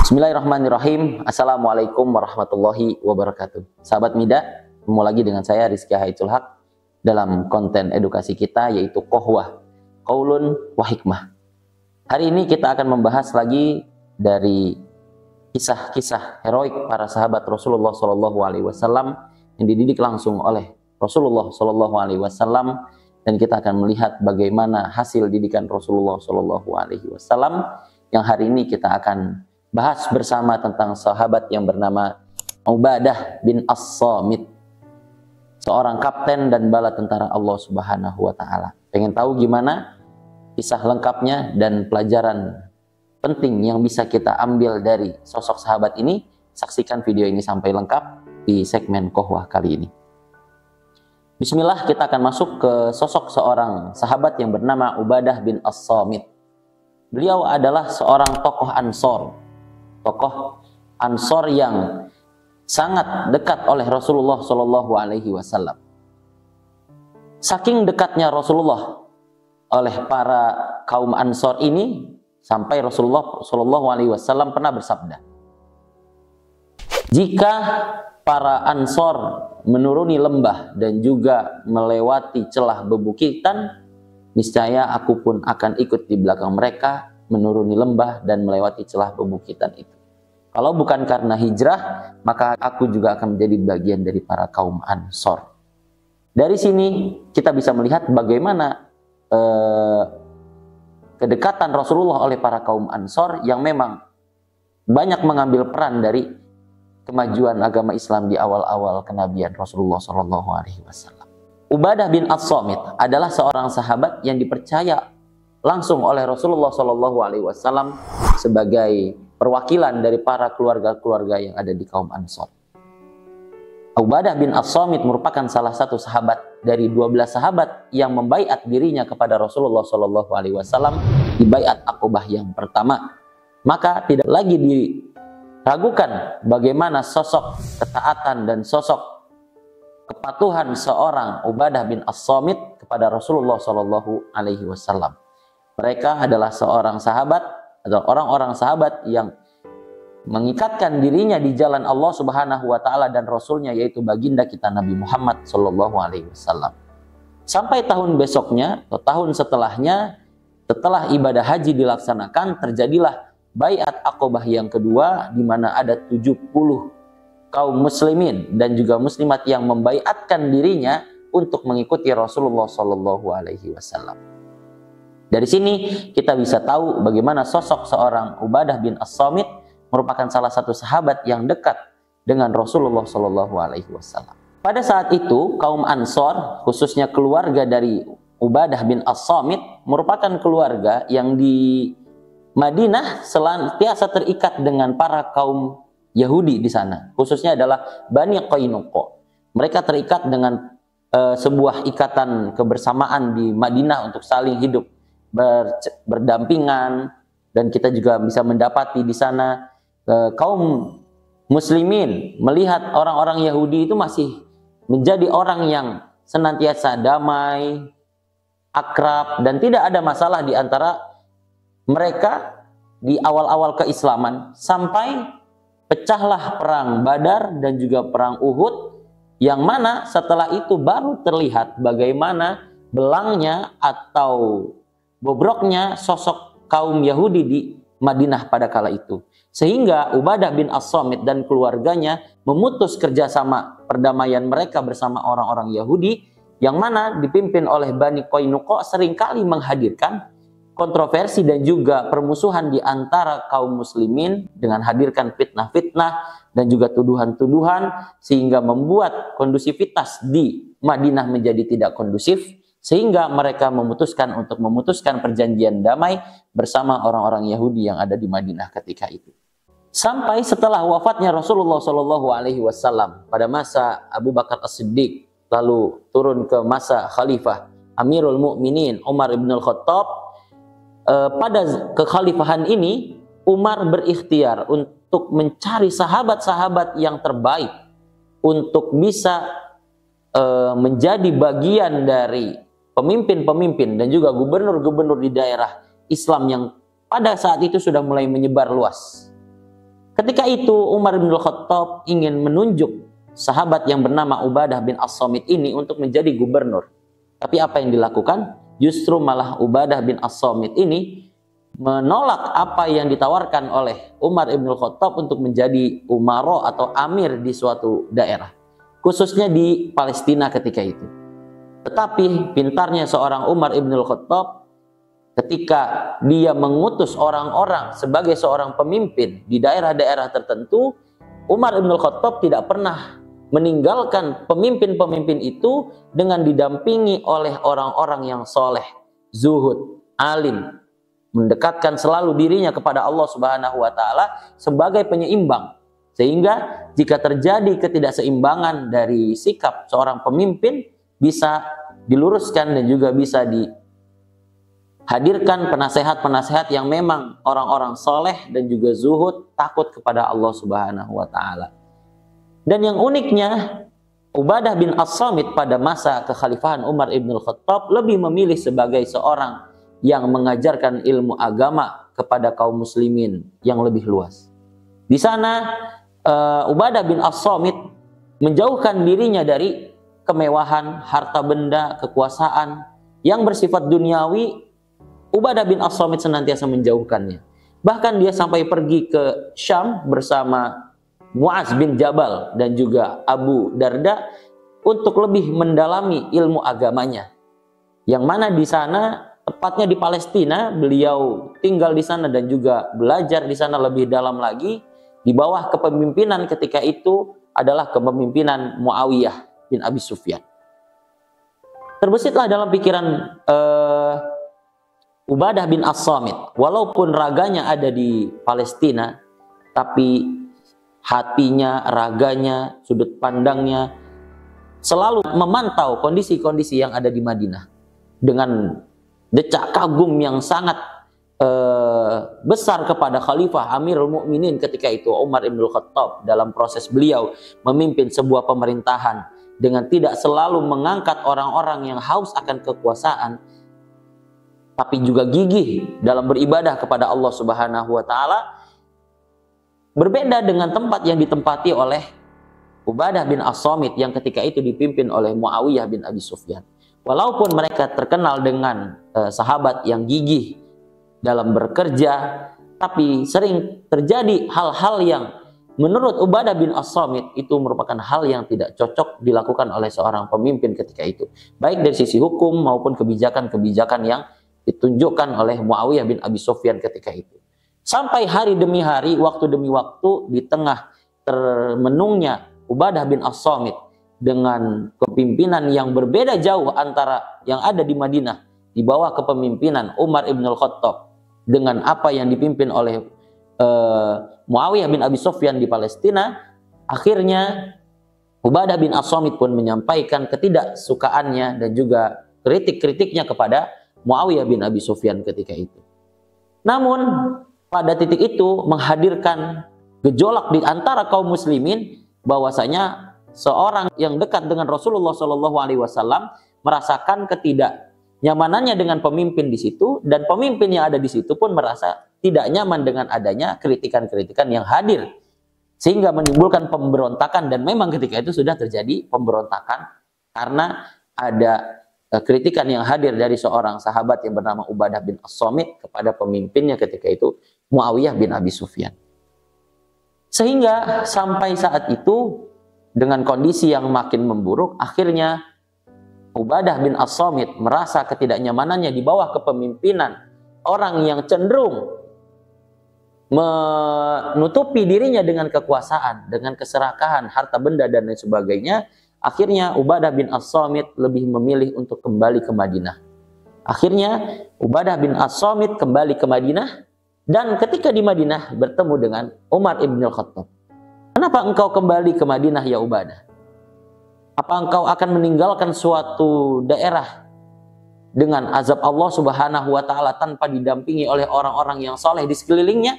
Bismillahirrahmanirrahim. Assalamualaikum warahmatullahi wabarakatuh. Sahabat Mida, ketemu lagi dengan saya Rizky Haithul Haq dalam konten edukasi kita yaitu Qohwah, Qaulun wa Hikmah. Hari ini kita akan membahas lagi dari kisah-kisah heroik para sahabat Rasulullah SAW yang dididik langsung oleh Rasulullah SAW, dan kita akan melihat bagaimana hasil didikan Rasulullah SAW yang hari ini kita akan bahas bersama tentang sahabat yang bernama Ubadah bin As-Samit, seorang kapten dan bala tentara Allah Subhanahu wa Ta'ala. Pengen tahu gimana kisah lengkapnya dan pelajaran penting yang bisa kita ambil dari sosok sahabat ini? Saksikan video ini sampai lengkap di segmen Qohwah kali ini. Bismillah, kita akan masuk ke sosok seorang sahabat yang bernama Ubadah bin As-Samit. Beliau adalah seorang tokoh Ansor yang sangat dekat oleh Rasulullah SAW. Saking dekatnya Rasulullah oleh para kaum Ansor ini sampai Rasulullah SAW pernah bersabda, jika para Ansor menuruni lembah dan juga melewati celah bebukitan, niscaya aku pun akan ikut di belakang mereka menuruni lembah dan melewati celah bebukitan itu. Kalau bukan karena hijrah, maka aku juga akan menjadi bagian dari para kaum Ansor. Dari sini kita bisa melihat bagaimana kedekatan Rasulullah oleh para kaum Ansor yang memang banyak mengambil peran dari kemajuan agama Islam di awal-awal kenabian Rasulullah SAW. Ubadah bin As-Samit adalah seorang sahabat yang dipercaya langsung oleh Rasulullah SAW sebagai perwakilan dari para keluarga-keluarga yang ada di kaum Ansor. Ubadah bin As-Samit merupakan salah satu sahabat dari 12 sahabat yang membaiat dirinya kepada Rasulullah SAW di baiat Aqobah yang pertama. Maka tidak lagi diragukan bagaimana sosok ketaatan dan sosok kepatuhan seorang Ubadah bin As-Samit kepada Rasulullah SAW. Mereka adalah seorang sahabat atau orang-orang sahabat yang mengikatkan dirinya di jalan Allah Subhanahu wa Ta'ala dan Rasulnya, yaitu baginda kita Nabi Muhammad SAW. Sampai tahun besoknya atau tahun setelahnya, setelah ibadah haji dilaksanakan, terjadilah baiat Aqobah yang kedua, di mana ada 70 kaum muslimin dan juga muslimat yang membaiatkan dirinya untuk mengikuti Rasulullah SAW. Dari sini kita bisa tahu bagaimana sosok seorang Ubadah bin As-Samit merupakan salah satu sahabat yang dekat dengan Rasulullah SAW. Pada saat itu kaum Ansor, khususnya keluarga dari Ubadah bin As-Samit, merupakan keluarga yang di Madinah senantiasa terikat dengan para kaum Yahudi di sana, khususnya adalah Bani Qainuqa. Mereka terikat dengan sebuah ikatan kebersamaan di Madinah untuk saling hidup berdampingan, dan kita juga bisa mendapati di sana kaum muslimin melihat orang-orang Yahudi itu masih menjadi orang yang senantiasa damai, akrab, dan tidak ada masalah di antara mereka di awal-awal keislaman, sampai pecahlah perang Badar dan juga perang Uhud, yang mana setelah itu baru terlihat bagaimana belangnya atau bobroknya sosok kaum Yahudi di Madinah pada kala itu. Sehingga Ubadah bin As-Samit dan keluarganya memutus kerjasama perdamaian mereka bersama orang-orang Yahudi, yang mana dipimpin oleh Bani Qainuqa, seringkali menghadirkan kontroversi dan juga permusuhan di antara kaum muslimin dengan hadirkan fitnah-fitnah dan juga tuduhan-tuduhan, sehingga membuat kondusivitas di Madinah menjadi tidak kondusif, sehingga mereka memutuskan untuk memutuskan perjanjian damai bersama orang-orang Yahudi yang ada di Madinah ketika itu. Sampai setelah wafatnya Rasulullah SAW pada masa Abu Bakar As-Siddiq, lalu turun ke masa Khalifah Amirul Mukminin Umar ibn al-Khattab, pada kekhalifahan ini Umar berikhtiar untuk mencari sahabat-sahabat yang terbaik untuk bisa menjadi bagian dari pemimpin-pemimpin dan juga gubernur-gubernur di daerah Islam yang pada saat itu sudah mulai menyebar luas. Ketika itu Umar bin Khattab ingin menunjuk sahabat yang bernama Ubadah bin As-Samit ini untuk menjadi gubernur. Tapi apa yang dilakukan? Justru malah Ubadah bin As-Samit ini menolak apa yang ditawarkan oleh Umar bin Khattab untuk menjadi umaro atau amir di suatu daerah, khususnya di Palestina ketika itu. Tetapi pintarnya seorang Umar bin Khattab, ketika dia mengutus orang-orang sebagai seorang pemimpin di daerah-daerah tertentu, Umar bin Khattab tidak pernah meninggalkan pemimpin-pemimpin itu dengan didampingi oleh orang-orang yang soleh, zuhud, alim, mendekatkan selalu dirinya kepada Allah Subhanahu wa Ta'ala sebagai penyeimbang. Sehingga jika terjadi ketidakseimbangan dari sikap seorang pemimpin, bisa diluruskan dan juga bisa dihadirkan penasehat-penasehat yang memang orang-orang soleh dan juga zuhud, takut kepada Allah Subhanahu wa Ta'ala. Dan yang uniknya, Ubadah bin As-Samit pada masa kekhalifahan Umar ibn Khattab lebih memilih sebagai seorang yang mengajarkan ilmu agama kepada kaum muslimin yang lebih luas. Di sana Ubadah bin As-Samit menjauhkan dirinya dari kemewahan, harta benda, kekuasaan yang bersifat duniawi. Ubadah bin As-Samit senantiasa menjauhkannya. Bahkan dia sampai pergi ke Syam bersama Mu'az bin Jabal dan juga Abu Darda untuk lebih mendalami ilmu agamanya. Yang mana di sana, tepatnya di Palestina, beliau tinggal di sana dan juga belajar di sana lebih dalam lagi di bawah kepemimpinan ketika itu adalah kepemimpinan Muawiyah bin Abi Sufyan. Terbesitlah dalam pikiran Ubadah bin As-Samit, walaupun raganya ada di Palestina, tapi hatinya, raganya, sudut pandangnya selalu memantau kondisi-kondisi yang ada di Madinah dengan decak kagum yang sangat besar kepada Khalifah Amirul Mukminin ketika itu Umar ibn Khattab dalam proses beliau memimpin sebuah pemerintahan dengan tidak selalu mengangkat orang-orang yang haus akan kekuasaan, tapi juga gigih dalam beribadah kepada Allah Subhanahu wa Ta'ala. Berbeda dengan tempat yang ditempati oleh Ubadah bin As-Samit yang ketika itu dipimpin oleh Muawiyah bin Abi Sufyan. Walaupun mereka terkenal dengan sahabat yang gigih dalam bekerja, tapi sering terjadi hal-hal yang menurut Ubadah bin As-Samit itu merupakan hal yang tidak cocok dilakukan oleh seorang pemimpin ketika itu, baik dari sisi hukum maupun kebijakan-kebijakan yang ditunjukkan oleh Muawiyah bin Abi Sufyan ketika itu. Sampai hari demi hari, waktu demi waktu, di tengah termenungnya Ubadah bin As-Samit dengan kepimpinan yang berbeda jauh antara yang ada di Madinah di bawah kepemimpinan Umar ibn Khattab dengan apa yang dipimpin oleh Muawiyah bin Abi Sufyan di Palestina, akhirnya Ubadah bin As-Samit pun menyampaikan ketidaksukaannya dan juga kritik-kritiknya kepada Muawiyah bin Abi Sufyan ketika itu. Namun pada titik itu menghadirkan gejolak di antara kaum muslimin, bahwasanya seorang yang dekat dengan Rasulullah SAW merasakan ketidaknyamanannya dengan pemimpin di situ, dan pemimpin yang ada di situ pun merasa tidak nyaman dengan adanya kritikan-kritikan yang hadir, sehingga menimbulkan pemberontakan. Dan memang ketika itu sudah terjadi pemberontakan karena ada kritikan yang hadir dari seorang sahabat yang bernama Ubadah bin As-Samit kepada pemimpinnya ketika itu Muawiyah bin Abi Sufyan. Sehingga sampai saat itu dengan kondisi yang makin memburuk, akhirnya Ubadah bin As-Samit merasa ketidaknyamanannya di bawah kepemimpinan orang yang cenderung menutupi dirinya dengan kekuasaan, dengan keserakahan, harta benda dan lain sebagainya. Akhirnya Ubadah bin As-Samit lebih memilih untuk kembali ke Madinah. Akhirnya Ubadah bin As-Samit kembali ke Madinah, dan ketika di Madinah bertemu dengan Umar ibn Khattab. Kenapa engkau kembali ke Madinah ya Ubadah? Apa engkau akan meninggalkan suatu daerah dengan azab Allah Subhanahu wa Ta'ala tanpa didampingi oleh orang-orang yang soleh di sekelilingnya?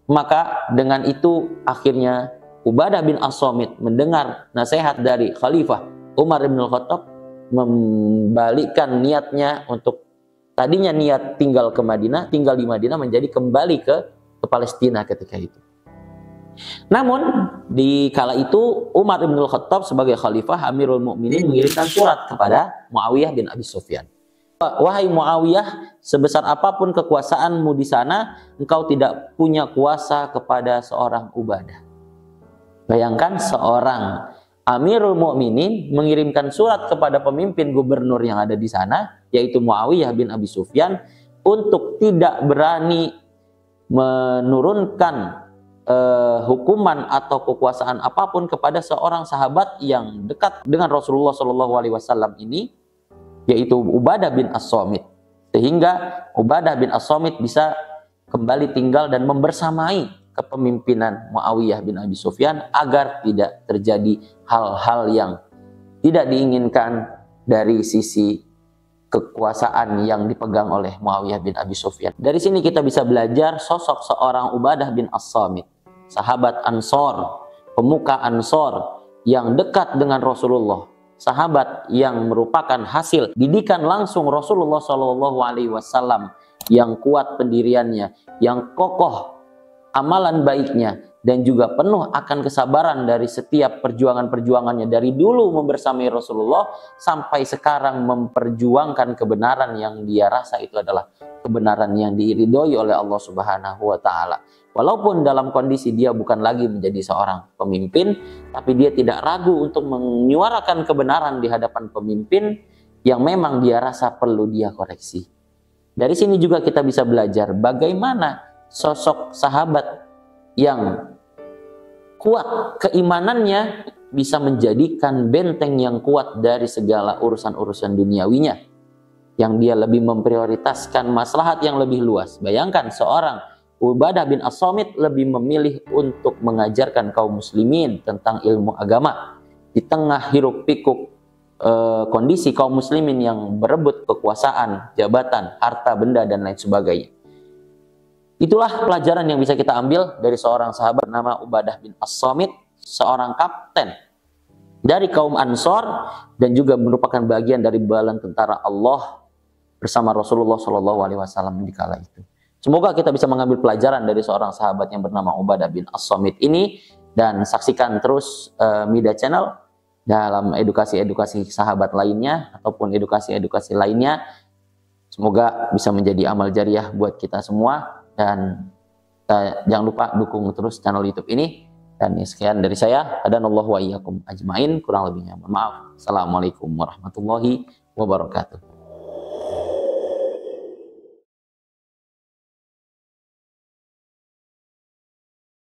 Maka dengan itu akhirnya Ubadah bin As-Samit mendengar nasihat dari Khalifah Umar ibn Khattab, membalikkan niatnya untuk tadinya niat tinggal di Madinah menjadi kembali ke Palestina ketika itu. Namun di kala itu Umar bin Khattab sebagai khalifah Amirul Mukminin mengirimkan surat kepada Muawiyah bin Abi Sufyan. Wahai Muawiyah, sebesar apapun kekuasaanmu di sana, engkau tidak punya kuasa kepada seorang Ubadah. Bayangkan seorang Amirul Mukminin mengirimkan surat kepada pemimpin gubernur yang ada di sana, yaitu Muawiyah bin Abi Sufyan, untuk tidak berani menurunkan hukuman atau kekuasaan apapun kepada seorang sahabat yang dekat dengan Rasulullah SAW ini, yaitu Ubadah bin As-Samit, sehingga Ubadah bin As-Samit bisa kembali tinggal dan membersamai kepemimpinan Muawiyah bin Abi Sufyan agar tidak terjadi hal-hal yang tidak diinginkan dari sisi kekuasaan yang dipegang oleh Muawiyah bin Abi Sufyan. Dari sini kita bisa belajar sosok seorang Ubadah bin As-Samit, sahabat Ansor, pemuka Ansor yang dekat dengan Rasulullah, sahabat yang merupakan hasil didikan langsung Rasulullah SAW, yang kuat pendiriannya, yang kokoh amalan baiknya, dan juga penuh akan kesabaran dari setiap perjuangan-perjuangannya dari dulu membersamai Rasulullah sampai sekarang memperjuangkan kebenaran yang dia rasa itu adalah kebenaran yang diridhoi oleh Allah Subhanahu wa taala. Walaupun dalam kondisi dia bukan lagi menjadi seorang pemimpin, tapi dia tidak ragu untuk menyuarakan kebenaran di hadapan pemimpin yang memang dia rasa perlu dia koreksi. Dari sini juga kita bisa belajar bagaimana sosok sahabat yang kuat keimanannya bisa menjadikan benteng yang kuat dari segala urusan-urusan duniawinya, yang dia lebih memprioritaskan maslahat yang lebih luas. Bayangkan seorang Ubadah bin As-Samit lebih memilih untuk mengajarkan kaum muslimin tentang ilmu agama di tengah hiruk pikuk kondisi kaum muslimin yang berebut kekuasaan, jabatan, harta benda, dan lain sebagainya. Itulah pelajaran yang bisa kita ambil dari seorang sahabat bernama Ubadah bin As-Samit, seorang kapten dari kaum Ansor dan juga merupakan bagian dari bala tentara Allah bersama Rasulullah SAW di kala itu. Semoga kita bisa mengambil pelajaran dari seorang sahabat yang bernama Ubadah bin As-Samit ini, dan saksikan terus Mida Channel dalam edukasi-edukasi sahabat lainnya ataupun edukasi-edukasi lainnya. Semoga bisa menjadi amal jariah buat kita semua. Dan jangan lupa dukung terus channel YouTube ini. Dan sekian dari saya. Hadanallahu wa iyyakum ajmain. Kurang lebihnya mohon maaf. Assalamualaikum warahmatullahi wabarakatuh.